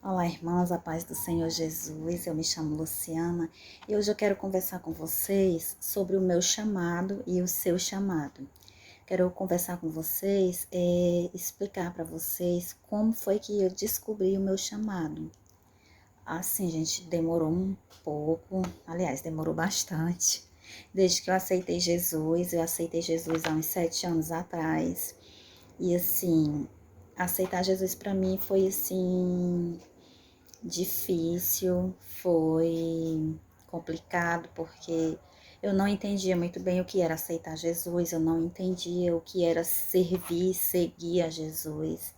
Olá, irmãos, a paz do Senhor Jesus. Eu me chamo Luciana e hoje eu quero conversar com vocês sobre o meu chamado e o seu chamado. Quero conversar com vocês, explicar para vocês como foi que eu descobri o meu chamado. Assim, gente, demorou um pouco, aliás, demorou bastante. Desde que eu aceitei Jesus há uns 7 anos atrás. E assim, aceitar Jesus para mim foi assim difícil, foi complicado, porque eu não entendia muito bem o que era aceitar Jesus, eu não entendia o que era servir, seguir a Jesus.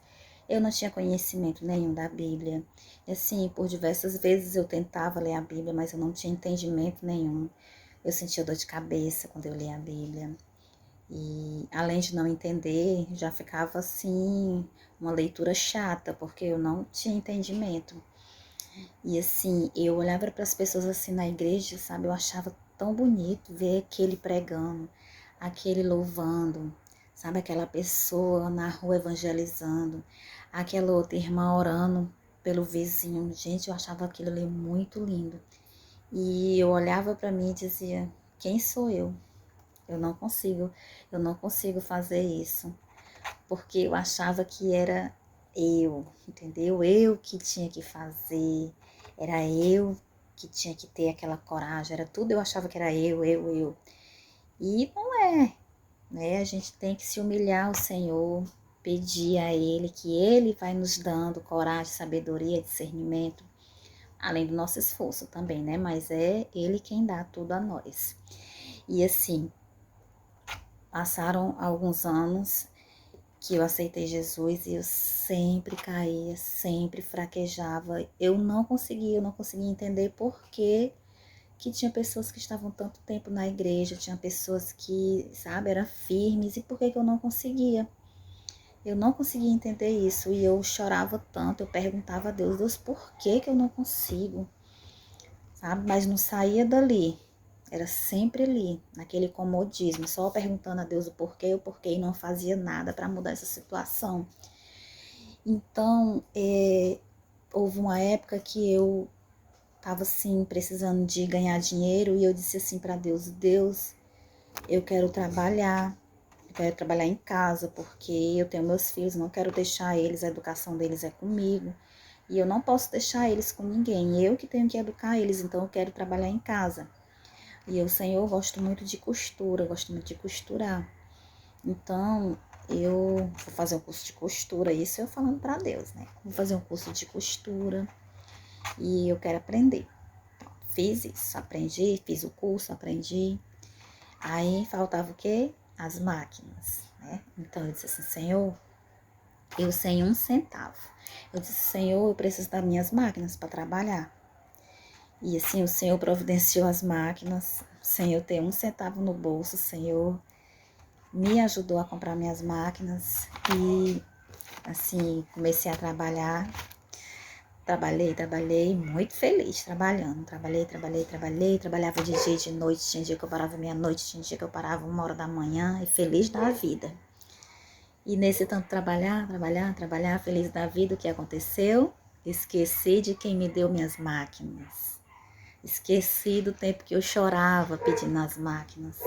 Eu não tinha conhecimento nenhum da Bíblia. E assim, por diversas vezes eu tentava ler a Bíblia, mas eu não tinha entendimento nenhum. Eu sentia dor de cabeça quando eu lia a Bíblia. E além de não entender, já ficava assim, uma leitura chata, porque eu não tinha entendimento. E assim, eu olhava para as pessoas assim na igreja, sabe? Eu achava tão bonito ver aquele pregando, aquele louvando, sabe? Aquela pessoa na rua evangelizando, aquela outra irmã orando pelo vizinho. Gente, eu achava aquilo ali muito lindo. E eu olhava para mim e dizia: quem sou eu? Eu não consigo, eu não consigo fazer isso. Porque eu achava que era eu, entendeu? Eu que tinha que fazer, era eu que tinha que ter aquela coragem, era tudo eu achava que era eu. E não é, né? A gente tem que se humilhar ao Senhor, pedir a Ele que Ele vai nos dando coragem, sabedoria, discernimento, além do nosso esforço também, né? Mas é Ele quem dá tudo a nós. E assim, passaram alguns anos que eu aceitei Jesus e eu sempre caía, sempre fraquejava. Eu não conseguia entender por que tinha pessoas que estavam tanto tempo na igreja, tinha pessoas que, sabe, eram firmes, e por que eu não conseguia? Eu não conseguia entender isso e eu chorava tanto, eu perguntava a Deus, Deus, por que eu não consigo? Sabe, mas não saía dali. Era sempre ali, naquele comodismo, só perguntando a Deus o porquê, e não fazia nada para mudar essa situação. Então, houve uma época que eu estava assim, precisando de ganhar dinheiro, e eu disse assim para Deus, Deus, eu quero trabalhar em casa, porque eu tenho meus filhos, não quero deixar eles, a educação deles é comigo, e eu não posso deixar eles com ninguém, eu que tenho que educar eles, então eu quero trabalhar em casa. E eu, Senhor, eu gosto muito de costura, eu gosto muito de costurar. Então, eu vou fazer um curso de costura, isso eu falando para Deus, né? Vou fazer um curso de costura e eu quero aprender. Fiz isso, aprendi, fiz o curso, aprendi. Aí faltava o quê? As máquinas, né? Então eu disse assim, Senhor, eu sem um centavo. Eu disse, Senhor, eu preciso das minhas máquinas para trabalhar. E assim, o Senhor providenciou as máquinas, sem eu ter um centavo no bolso, o Senhor me ajudou a comprar minhas máquinas e assim, comecei a trabalhar. Trabalhei, muito feliz trabalhando. Trabalhava de dia e de noite. Tinha dia que eu parava meia-noite, tinha dia que eu parava 1 hora da manhã e feliz da vida. E nesse tanto trabalhar, feliz da vida, o que aconteceu? Esqueci de quem me deu minhas máquinas. Esqueci do tempo que eu chorava pedindo as máquinas.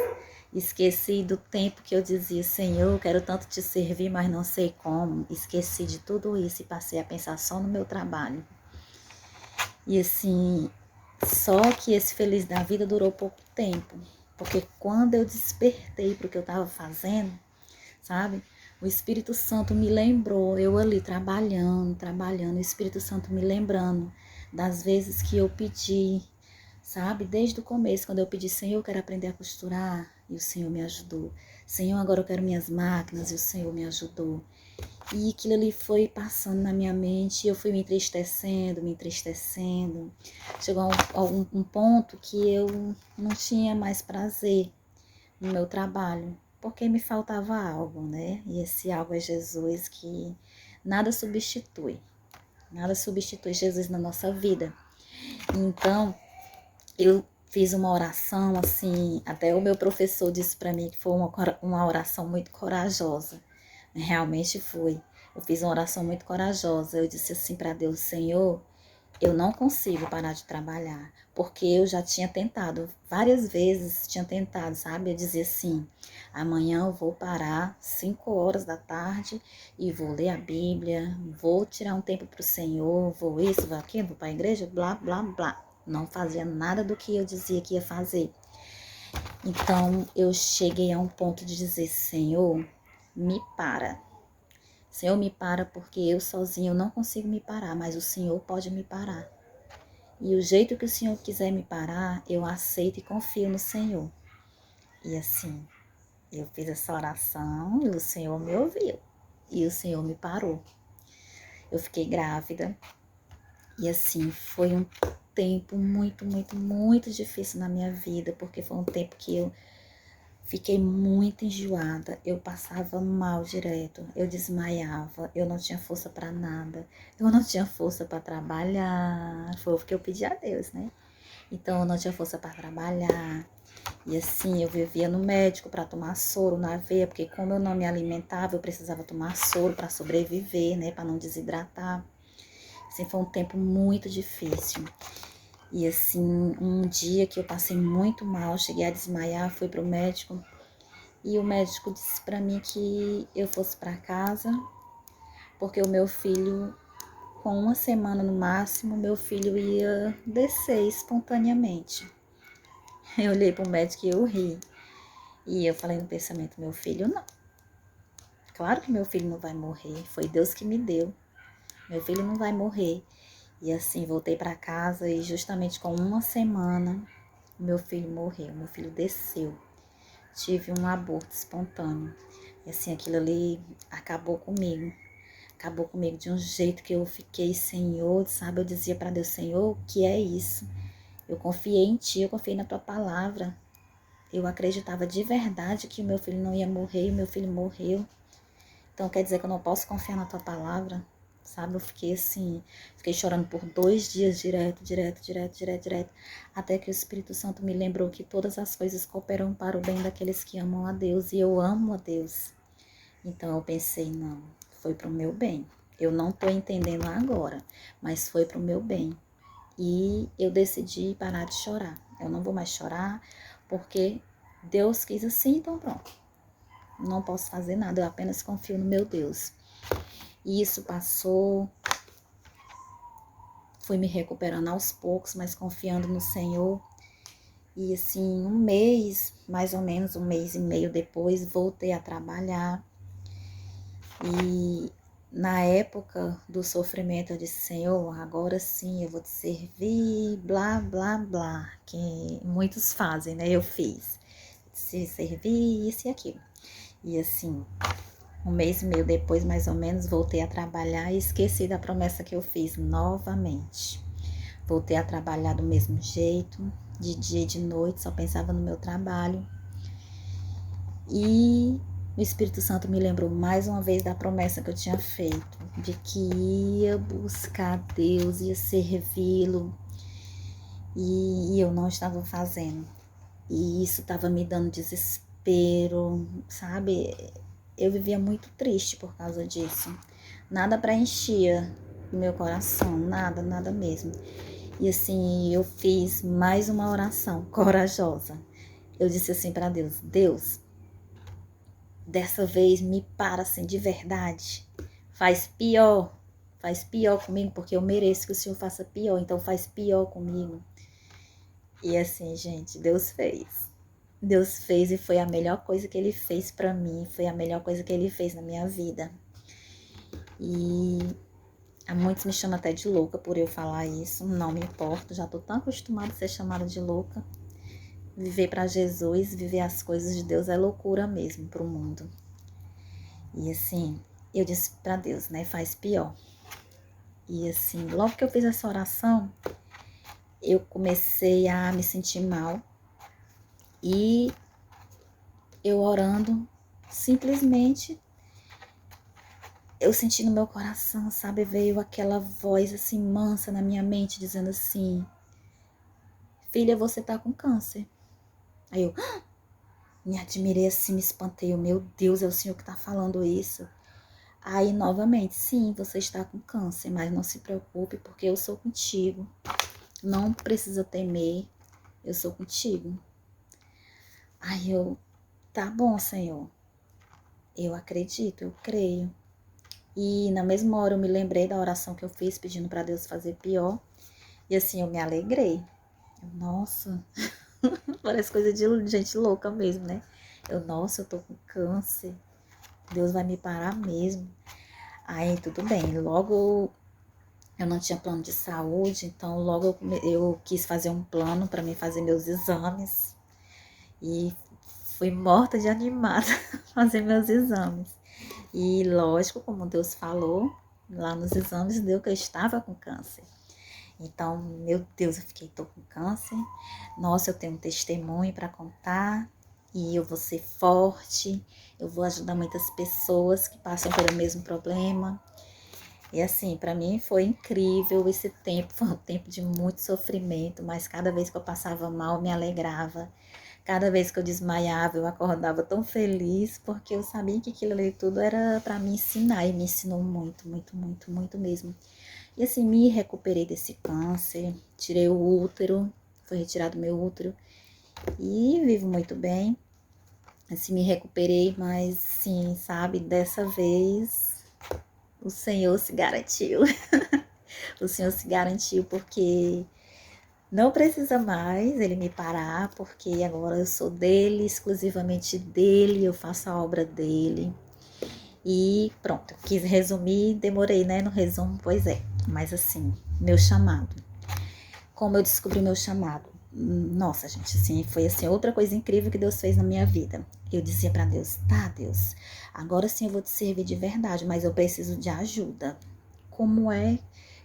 Esqueci do tempo que eu dizia, Senhor, eu quero tanto te servir, mas não sei como. Esqueci de tudo isso e passei a pensar só no meu trabalho. E assim, só que esse feliz da vida durou pouco tempo. Porque quando eu despertei para o que eu estava fazendo, sabe? O Espírito Santo me lembrou, eu ali trabalhando, o Espírito Santo me lembrando das vezes que eu pedi, sabe? Desde o começo, quando eu pedi, Senhor, eu quero aprender a costurar, e o Senhor me ajudou. Senhor, agora eu quero minhas máquinas, e o Senhor me ajudou. E aquilo ali foi passando na minha mente, e eu fui me entristecendo. Chegou a um ponto que eu não tinha mais prazer no meu trabalho, porque me faltava algo, né? E esse algo é Jesus, que nada substitui. Nada substitui Jesus na nossa vida. Então, eu fiz uma oração assim, até o meu professor disse para mim que foi uma oração muito corajosa. Realmente foi. Eu fiz uma oração muito corajosa. Eu disse assim para Deus: Senhor, eu não consigo parar de trabalhar, porque eu já tinha tentado, várias vezes tinha tentado, sabe? Eu dizia assim, amanhã eu vou parar 5 horas da tarde e vou ler a Bíblia, vou tirar um tempo para o Senhor, vou isso, vou aquilo, vou para a igreja, blá, blá, blá. Não fazia nada do que eu dizia que ia fazer. Então eu cheguei a um ponto de dizer, Senhor, me para. Senhor, me para porque eu sozinho não consigo me parar, mas o Senhor pode me parar. E o jeito que o Senhor quiser me parar, eu aceito e confio no Senhor. E assim, eu fiz essa oração e o Senhor me ouviu. E o Senhor me parou. Eu fiquei grávida. E assim, foi um tempo muito, muito, muito difícil na minha vida, porque foi um tempo que eu fiquei muito enjoada, eu passava mal direto, eu desmaiava, eu não tinha força para nada, eu não tinha força para trabalhar, foi o que eu pedi a Deus, né? Então eu não tinha força para trabalhar, e assim eu vivia no médico para tomar soro na veia, porque como eu não me alimentava, eu precisava tomar soro para sobreviver, né? Para não desidratar. Assim, foi um tempo muito difícil. E assim, um dia que eu passei muito mal, cheguei a desmaiar, fui pro médico. E o médico disse para mim que eu fosse para casa, porque o meu filho, com 1 semana no máximo, meu filho ia descer espontaneamente. Eu olhei pro médico e eu ri. E eu falei no pensamento, meu filho não. Claro que meu filho não vai morrer, foi Deus que me deu. Meu filho não vai morrer. E assim, voltei para casa e justamente com 1 semana, meu filho morreu, meu filho desceu. Tive um aborto espontâneo. E assim, aquilo ali acabou comigo. Acabou comigo de um jeito que eu fiquei, Senhor, sabe? Eu dizia para Deus, Senhor, o que é isso? Eu confiei em Ti, eu confiei na Tua palavra. Eu acreditava de verdade que o meu filho não ia morrer e o meu filho morreu. Então quer dizer que eu não posso confiar na Tua palavra? Sabe? Eu fiquei assim, fiquei chorando por 2 dias direto, até que o Espírito Santo me lembrou que todas as coisas cooperam para o bem daqueles que amam a Deus e eu amo a Deus. Então eu pensei, não, foi pro meu bem. Eu não tô entendendo agora, mas foi pro meu bem. E eu decidi parar de chorar. Eu não vou mais chorar, porque Deus quis assim, então pronto. Não posso fazer nada, eu apenas confio no meu Deus. E isso passou, fui me recuperando aos poucos, mas confiando no Senhor. E assim, um mês, mais ou menos 1 mês e meio depois, voltei a trabalhar. E na época do sofrimento eu disse, Senhor, agora sim eu vou te servir, blá, blá, blá, que muitos fazem, né? Eu fiz. Se servir, isso e aquilo. E assim, 1 mês e meio depois, mais ou menos, voltei a trabalhar e esqueci da promessa que eu fiz novamente. Voltei a trabalhar do mesmo jeito, de dia e de noite, só pensava no meu trabalho. E o Espírito Santo me lembrou mais uma vez da promessa que eu tinha feito, de que ia buscar Deus, ia servi-lo, e eu não estava fazendo. E isso estava me dando desespero, sabe? Eu vivia muito triste por causa disso. Nada preenchia o meu coração, nada, nada mesmo. E assim, eu fiz mais uma oração corajosa. Eu disse assim para Deus, Deus, dessa vez me para assim de verdade. Faz pior comigo, porque eu mereço que o Senhor faça pior, então faz pior comigo. E assim, gente, Deus fez. Deus fez e foi a melhor coisa que Ele fez pra mim, foi a melhor coisa que Ele fez na minha vida. E há muitos me chamam até de louca por eu falar isso, não me importo, já tô tão acostumada a ser chamada de louca. Viver para Jesus, viver as coisas de Deus é loucura mesmo pro mundo. E assim, eu disse para Deus, né, faz pior. E assim, logo que eu fiz essa oração, eu comecei a me sentir mal. E eu orando, simplesmente, eu senti no meu coração, sabe, veio aquela voz assim, mansa na minha mente, dizendo assim, filha, você tá com câncer. Aí eu me admirei assim, me espantei, meu Deus, é o Senhor que tá falando isso. Aí, novamente, sim, você está com câncer, mas não se preocupe, porque eu sou contigo. Não precisa temer, eu sou contigo. Aí eu, tá bom, Senhor. Eu acredito, eu creio. E na mesma hora eu me lembrei da oração que eu fiz pedindo para Deus fazer pior. E assim eu me alegrei. Nossa, parece coisa de gente louca mesmo, né? Nossa, eu tô com câncer. Deus vai me parar mesmo. Aí tudo bem. Logo eu não tinha plano de saúde, então logo eu quis fazer um plano para mim fazer meus exames. E fui morta de animada fazer meus exames. E lógico, como Deus falou, lá nos exames deu que eu estava com câncer. Então, meu Deus, eu fiquei, tô com câncer. Nossa, eu tenho um testemunho para contar. E eu vou ser forte. Eu vou ajudar muitas pessoas que passam pelo mesmo problema. E assim, para mim foi incrível esse tempo. Foi um tempo de muito sofrimento, mas cada vez que eu passava mal, eu me alegrava. Cada vez que eu desmaiava, eu acordava tão feliz, porque eu sabia que aquilo ali tudo era para me ensinar, e me ensinou muito, muito, muito, muito mesmo. E assim, me recuperei desse câncer, tirei o útero, foi retirado meu útero, e vivo muito bem. Assim, me recuperei, mas sim, sabe, dessa vez o Senhor se garantiu. O Senhor se garantiu porque não precisa mais ele me parar, porque agora eu sou dele, exclusivamente dele, eu faço a obra dele. E pronto, eu quis resumir, demorei, né, no resumo, pois é. Mas assim, meu chamado. Como eu descobri meu chamado? Nossa, gente, assim, foi assim, outra coisa incrível que Deus fez na minha vida. Eu dizia para Deus, tá, Deus, agora sim eu vou te servir de verdade, mas eu preciso de ajuda. Como é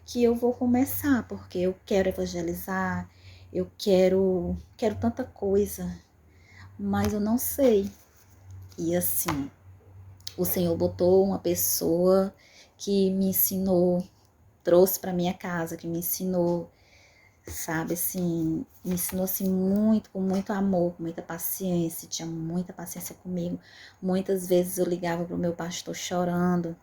que eu vou começar? Porque eu quero evangelizar, eu quero tanta coisa, mas eu não sei. E assim, o Senhor botou uma pessoa que me ensinou, trouxe para minha casa, que me ensinou, sabe, assim, me ensinou assim muito, com muito amor, com muita paciência, tinha muita paciência comigo. Muitas vezes eu ligava pro meu pastor chorando,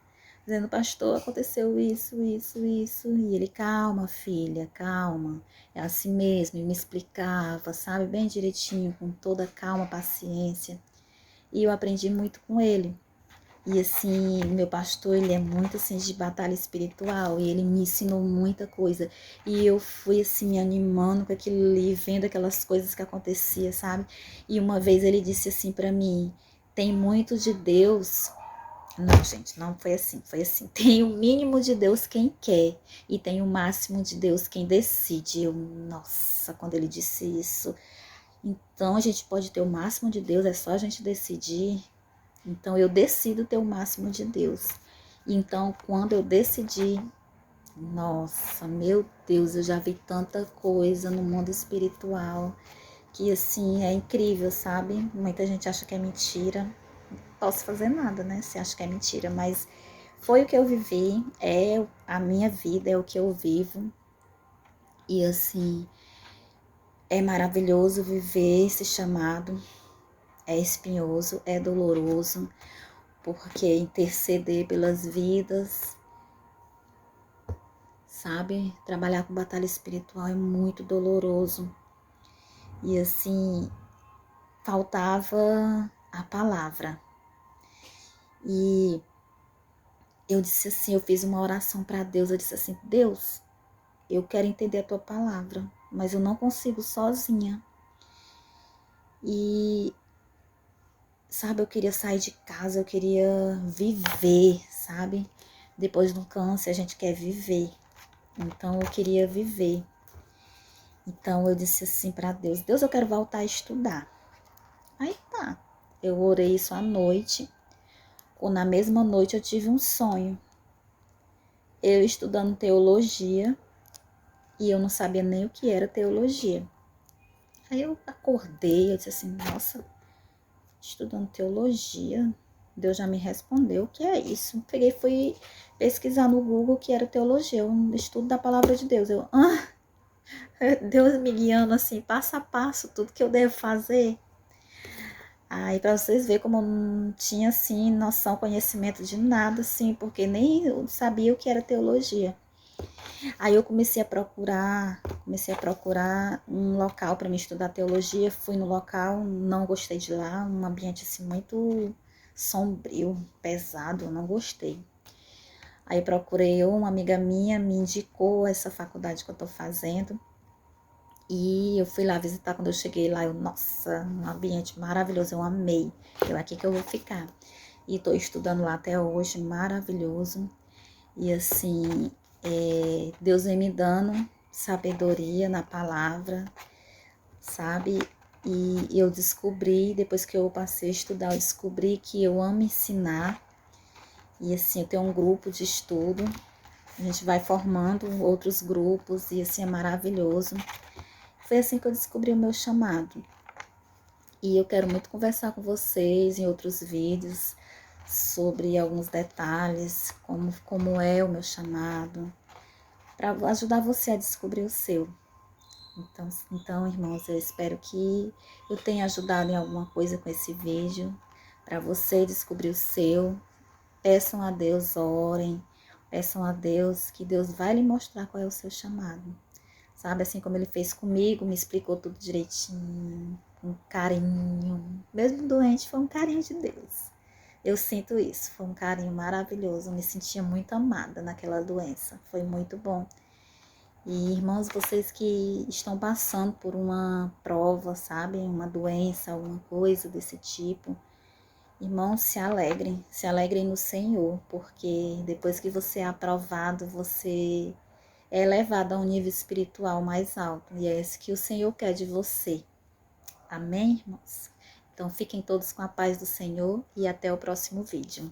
dizendo, pastor, aconteceu isso, isso, isso, e ele, calma, filha, calma, é assim mesmo, e me explicava, sabe, bem direitinho, com toda calma, paciência, e eu aprendi muito com ele. E assim, meu pastor, ele é muito assim de batalha espiritual e ele me ensinou muita coisa. E eu fui assim me animando com aquilo ali, vendo aquelas coisas que aconteciam, sabe? E uma vez ele disse assim para mim: "Tem muito de Deus". Não, gente, não foi assim, foi assim. Tem o mínimo de Deus quem quer e tem o máximo de Deus quem decide. Eu, nossa, quando ele disse isso, então a gente pode ter o máximo de Deus, é só a gente decidir. Então eu decido ter o máximo de Deus. Então quando eu decidi, nossa, meu Deus, eu já vi tanta coisa no mundo espiritual que assim é incrível, sabe? Muita gente acha que é mentira. Não posso fazer nada, né? Se acha que é mentira, mas foi o que eu vivi, é a minha vida, é o que eu vivo. E assim, é maravilhoso viver esse chamado. É espinhoso, é doloroso, porque interceder pelas vidas, sabe? Trabalhar com batalha espiritual é muito doloroso. E assim, faltava a palavra. E eu disse assim, eu fiz uma oração para Deus, eu disse assim, Deus, eu quero entender a tua palavra, mas eu não consigo sozinha. E sabe, eu queria sair de casa, eu queria viver, sabe? Depois do câncer a gente quer viver. Então eu queria viver. Então eu disse assim para Deus, Deus, eu quero voltar a estudar. Aí tá, eu orei isso à noite, ou na mesma noite eu tive um sonho. Eu estudando teologia e eu não sabia nem o que era teologia. Aí eu acordei, eu disse assim, nossa, estudando teologia, Deus já me respondeu, o que é isso? Peguei e fui pesquisar no Google o que era teologia, um estudo da palavra de Deus. Deus me guiando assim, passo a passo, tudo que eu devo fazer. Aí para vocês verem como eu não tinha assim noção, conhecimento de nada assim, porque nem eu sabia o que era teologia. Aí eu comecei a procurar um local para me estudar teologia. Fui no local, não gostei de lá, um ambiente assim muito sombrio, pesado, não gostei. Aí procurei uma amiga minha, me indicou essa faculdade que eu tô fazendo. E eu fui lá visitar. Quando eu cheguei lá, nossa, um ambiente maravilhoso, eu amei. Eu aqui que eu vou ficar. E tô estudando lá até hoje, maravilhoso. E assim, Deus vem me dando sabedoria na palavra, sabe? E eu descobri, depois que eu passei a estudar, eu descobri que eu amo ensinar. E assim, eu tenho um grupo de estudo, a gente vai formando outros grupos e assim é maravilhoso. Foi assim que eu descobri o meu chamado. E eu quero muito conversar com vocês em outros vídeos sobre alguns detalhes, como é o meu chamado, para ajudar você a descobrir o seu. Então, irmãos, eu espero que eu tenha ajudado em alguma coisa com esse vídeo, para você descobrir o seu. Peçam a Deus, orem, peçam a Deus, que Deus vai lhe mostrar qual é o seu chamado. Sabe, assim como ele fez comigo, me explicou tudo direitinho, com carinho. Mesmo doente, foi um carinho de Deus. Eu sinto isso, foi um carinho maravilhoso. Eu me sentia muito amada naquela doença, foi muito bom. E irmãos, vocês que estão passando por uma prova, sabe, uma doença, alguma coisa desse tipo, irmãos, se alegrem no Senhor, porque depois que você é aprovado, você é elevado a um nível espiritual mais alto. E é isso que o Senhor quer de você. Amém, irmãos? Então fiquem todos com a paz do Senhor e até o próximo vídeo.